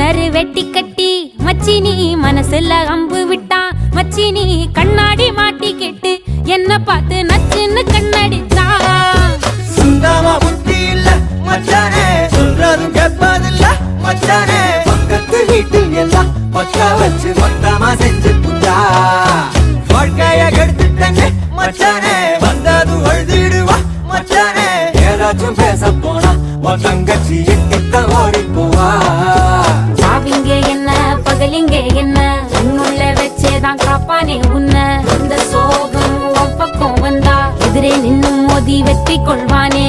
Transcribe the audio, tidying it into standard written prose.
கரு வெட்டி கட்டி மச்சினி மனசுல அம்பு விட்டான். மச்சினி கண்ணாடி மாட்டி கேட்டு என்ன பார்த்து நச்சுன்னு கண்ணடிச்சான். சுந்தமா புத்தி இல்ல மச்சானே, சொல்றதும் கேட்பதில்ல மச்சானே. பக்கத்து வீட்டில் எல்லாம் பக்கா வச்சு மொத்தமா செஞ்சு புட்டா. வாழ்க்கைய கெடுத்துட்டங்க மச்சானே, வந்தது அழுதிடுவா மச்சானே. ஏதாச்சும் பேச போனா உன் தங்கச்சி எட்டித்தான் ஓடி போவா. சாவிங்க என்ன பகலிங்க என்ன, உன்னுள்ள வச்சேதான் காப்பானே உன்ன. இந்த சோகம் உன் பக்கம் வந்தா எதிரே நின்னு மோதி வெற்றி கொள்வானே.